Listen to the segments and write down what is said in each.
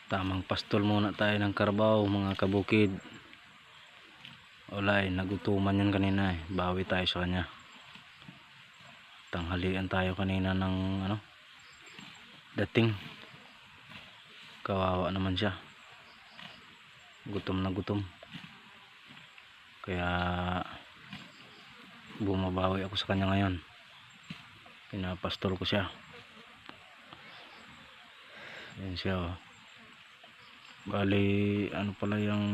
Tamang pastol muna tayo ng karabaw mga kabukid. Wala nagutuman yan kanina bawi tayo sa kanya. Tanghalian tayo kanina ng dating. Kawawa naman siya, gutom na gutom, kaya bumabawi ako sa kanya ngayon. Pinapastol ko siya. Yan siya oh. Bali pala yung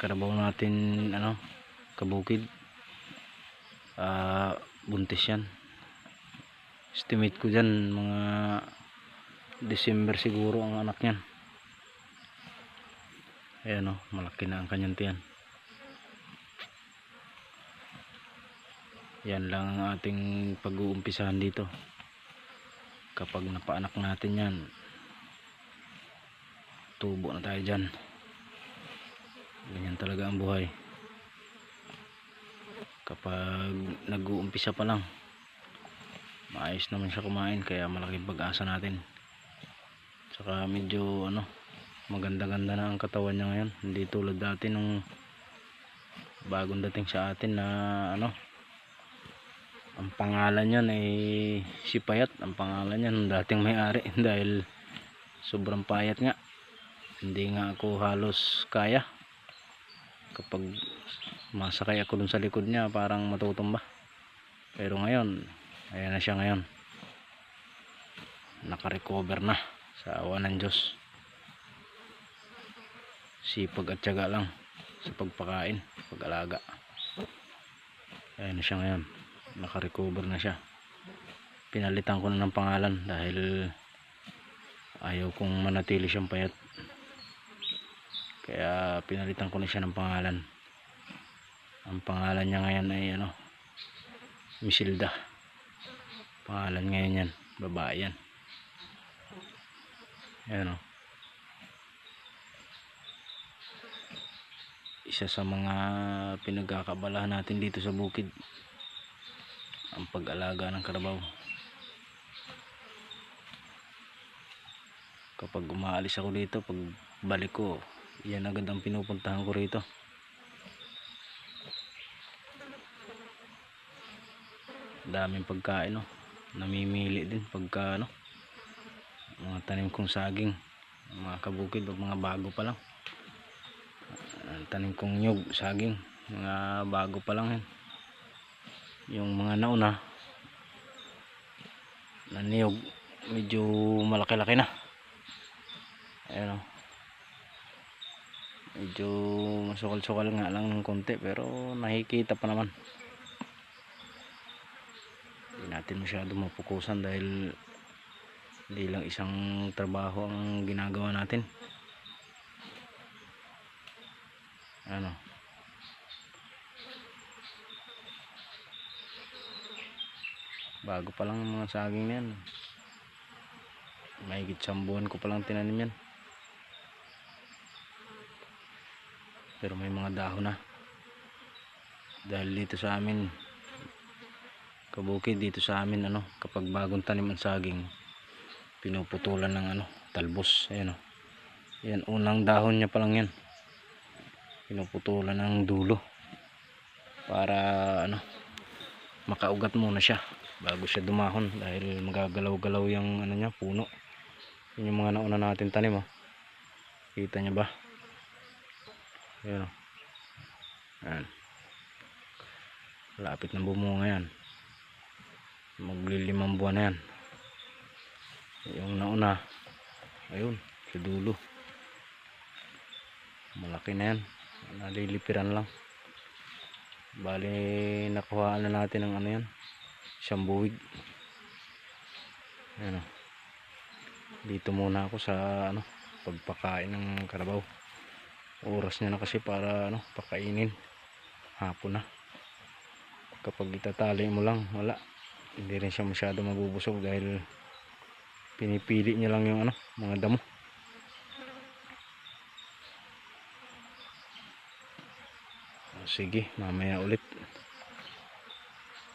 karabaw natin kabukid, buntis yan. Estimate ko dyan mga December siguro ang anak niyan. Ayan malaki na ang kanyang tiyan. Yan lang ang ating pag-uumpisahan dito. Kapag napaanak natin yan, tubo na tayo dyan. Ganyan talaga ang buhay. Kapag nag-uumpisa pa lang, maayos naman siya kumain, kaya malaking pag-asa natin. Saka medyo maganda-ganda na ang katawan niya ngayon. Hindi tulad dati nung bagong dating sa atin na ang pangalan niyan ay si Payat. Ang pangalan niya nung dating may-ari dahil sobrang payat nga. Hindi nga ako halos kaya. Kapag masakay ako dun sa likod niya, parang matutumba. Pero ngayon, ayan na siya ngayon. Naka-recover na sa awa ng Diyos. Sipag at tiyaga lang sa pagpakain, pag-alaga. Ayan na siya ngayon. Naka-recover na siya. Pinalitan ko na ng pangalan dahil ayaw kong manatili siyang payat. Kaya pinalitan ko na siya ng pangalan. Ang pangalan niya ngayon ay Misilda. Pangalan ngayon yan, babae yan. Ayan isa sa mga pinagkakabalahan natin dito sa bukid, ang pag-alaga ng karabaw. Kapag umaalis ako dito, pag balik ko, yan agad ang pinupuntahan ko rito. Daming pagkain namimili din pagka mga tanim kong saging, mga kabukid, mga bago pa lang. Tanim kong nyug, saging, mga bago pa lang yan. Yung mga nauna na niyog, medyo malaki-laki na. Ayan medyo masukal-sukal nga lang ng konti, pero nakikita pa naman. Hindi natin masyado mapukusan dahil hindi lang isang trabaho ang ginagawa natin. Bago pa lang mga saging yan. Mahigit 1 buwan ko pa lang tinanim yan. Pero may mga dahon na. Dahil dito sa amin kabukid, dito sa amin kapag bagong tanim ang saging, pinuputulan ng talbos. Ayan yan, unang dahon niya pa lang yan, pinuputulan ng dulo para makaugat muna siya bago siya dumahon, dahil magagalaw-galaw yung niya, puno. Yun yung mga nauna natin tanim kita niya ba? Ayan ayan, lapit na bumunga yan, magli5 buwan na yan. Yung nauna, ayun sa dulo, malaki na yan, nalilipiran lang. Bali nakuhaan na natin ng yan, 1 buwig. Ayan dito muna ako sa pagpakain ng karabaw. Oras niya na kasi para pakainin, hapon na. Kapag itatali mo lang, wala, hindi rin siya masyado mabubusog dahil pinipili niya lang yung mga damo. Sige, mamaya ulit.